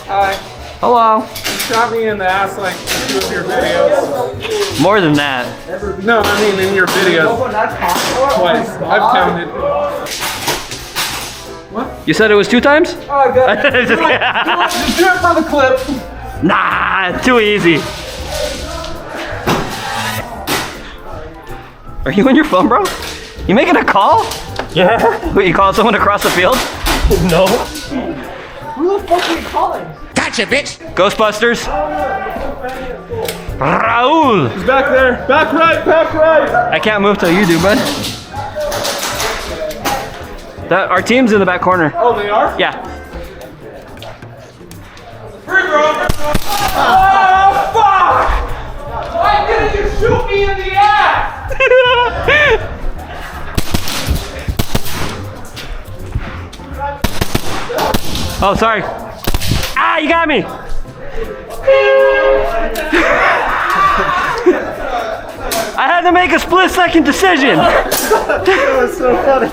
Hi. Hello. You shot me in the ass like 2 of your videos. More than that. No, I mean in your videos. Twice. I've counted. What? You said it was 2 times? Oh, good. Just Just do it for the clip. Nah, too easy. Are you on your phone, bro? You making a call? Yeah. Wait, you calling someone across the field? No. Who the fuck are you calling? Gotcha, bitch. Ghostbusters. Raul. He's back there. Back right, back right. I can't move till you do, bud. Our team's in the back corner. Oh, they are? Yeah. Free throw. Oh, fuck! Why didn't you shoot me in the ass? Oh, sorry. Ah, you got me. I had to make a split-second decision. That was so funny.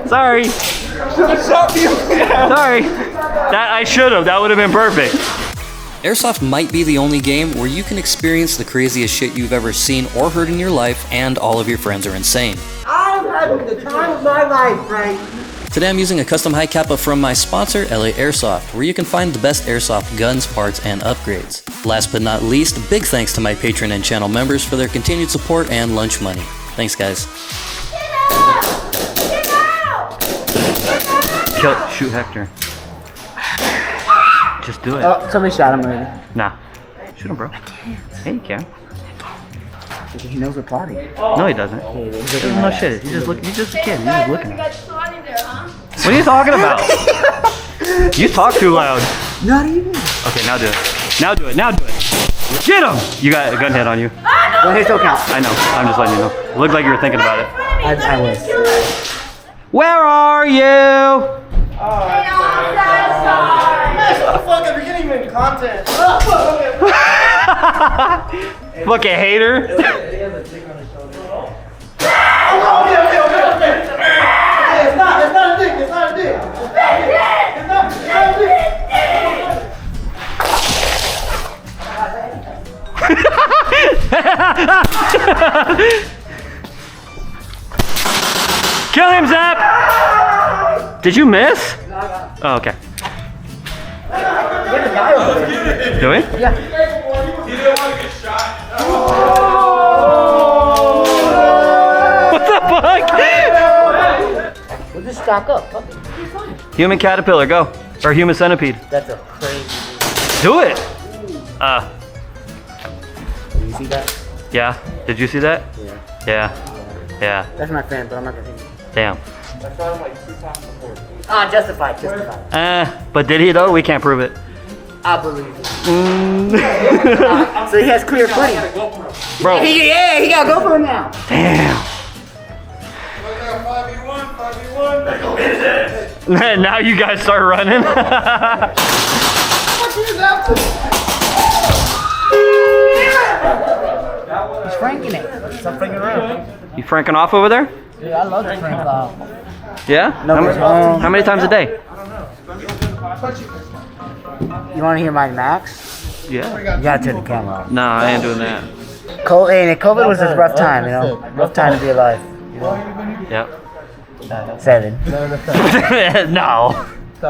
Sorry. Should have shot me in the ass. Sorry. That I should have. That would have been perfect. Airsoft might be the only game where you can experience the craziest shit you've ever seen or heard in your life, and all of your friends are insane. I'm having the time of my life, Frank. Today I'm using a custom hi-capa from my sponsor, LA Airsoft, where you can find the best airsoft guns, parts, and upgrades. Last but not least, big thanks to my Patreon and channel members for their continued support and lunch money. Thanks, guys. Shoot Hector. Just do it. Oh, somebody shot him already. Nah. Shoot him, bro. Hey, you can. He knows we're partying. No, he doesn't. He doesn't know shit. He's just a kid. He's just looking. You guys starting there, huh? What are you talking about? You talk too loud. Not even. Okay, now do it. Now do it. Now do it. Get him! You got a gun hit on you. One hit don't count. I know. I'm just letting you know. It looked like you were thinking about it. I was. Where are you? Fucking beginning of content. Fucking hater. Okay. It's not a dick. It's not a dick. It's not a dick. Kill him, Zap! Did you miss? Oh, okay. Do we? He didn't want to get shot. What the fuck? We'll just stack up. Human caterpillar, go. Or human centipede. That's a crazy. Do it! Did you see that? Yeah. Did you see that? Yeah. Yeah. Yeah. That's my friend, but I'm not gonna think. Damn. I shot him like 2 times before. Ah, justified. But did he though? We can't prove it. I believe it. So he has clear footing. Bro. He got GoPro now. Damn. 5v1. Now you guys start running. He's franking it. Stop franking around. You franking off over there? Dude, I love to frank off. Yeah? No, how many times a day? You want to hear my max? Yeah. You gotta turn the camera off. No, I ain't doing that. COVID was a rough time, you know? Rough time to be alive. You know? Yep. 7. No. I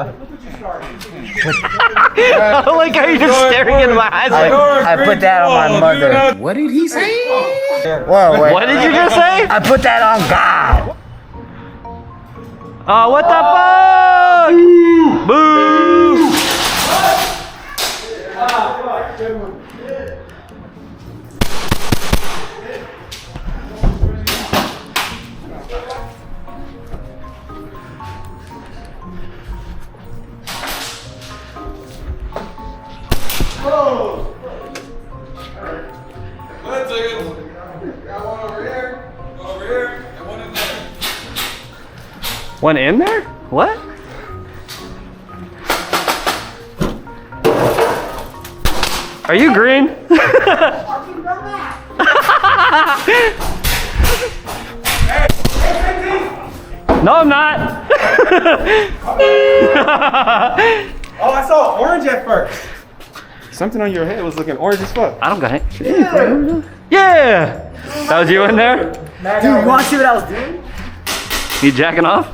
like how you're just staring into my eyes like, I put that on my mother. What did he say? Whoa, wait. what did you just say? I put that on God. Oh, what the fuck? Boo! Let's take it. Got one over here, and one in there. One in there? What? Are you green? No, I'm not. Oh, I saw orange at first. Something on your head was looking orange as fuck. I don't got it. Yeah! That was you in there? Dude, you want to see what I was doing? You jacking off?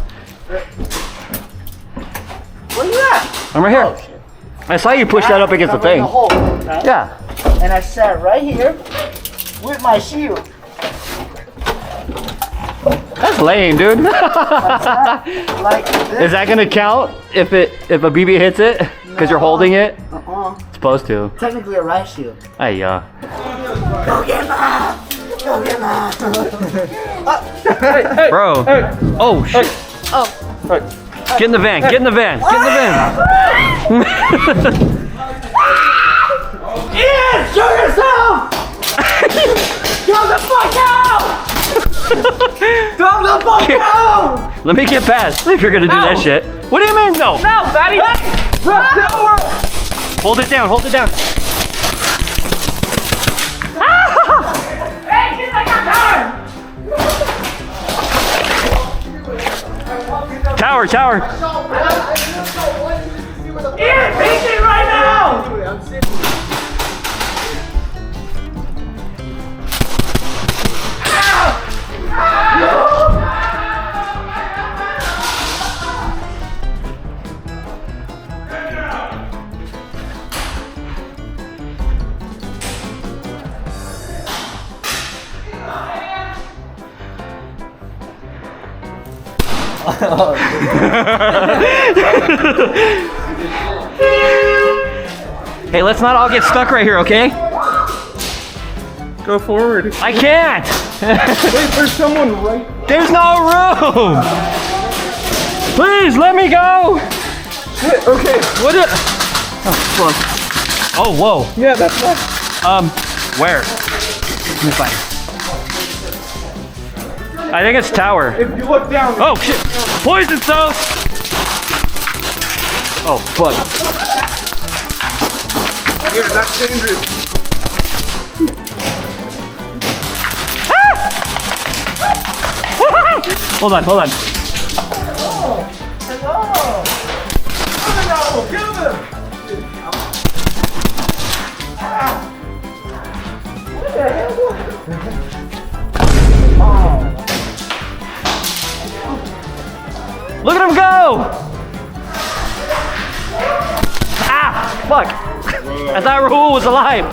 Where you at? I'm right here. I saw you push that up against the I'm in thing. the hole, right? Yeah. And I sat right here with my shield. That's lame, dude. Like this. Is that gonna count if a BB hits it? Because you're holding it? Uh-uh. It's supposed to. Technically a riot shield. Hey, yeah. Go get mom! Go get mom! Bro. Oh, shit. Oh. Get in the van. Get in the van. Get in the van. Ian, show yourself! Go the fuck out! Go the fuck out! Let me get past if you're gonna do that shit. What do you mean, no? No, Fatty! Hold it down. Hold it down. Hey, kids, I got power! Tower, tower. Ian, face it right now! Hey, let's not all get stuck right here, okay? Go forward. I can't. Wait, there's someone right. There's no room. Please let me go. Shit, okay. What? Oh, fuck. Oh, whoa. Yeah, that's right. Where? Let me find. I think it's tower. If you look down. Oh shit! Poison cells! Oh fuck. Here, that's dangerous. Hold on, hold on. No, kill him! Look at him go! Ah! Fuck! I thought Rahul was alive.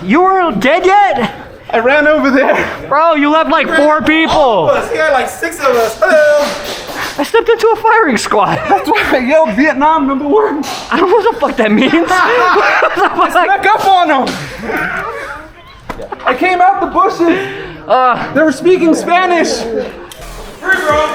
You weren't dead yet? I ran over there. Bro, you left like 4 people. He had like 6 of us. Hello. I stepped into a firing squad. That's why I yelled Vietnam #1. I don't know what the fuck that means. Snuck up on them. I came out the bushes. They were speaking Spanish. Free, bro.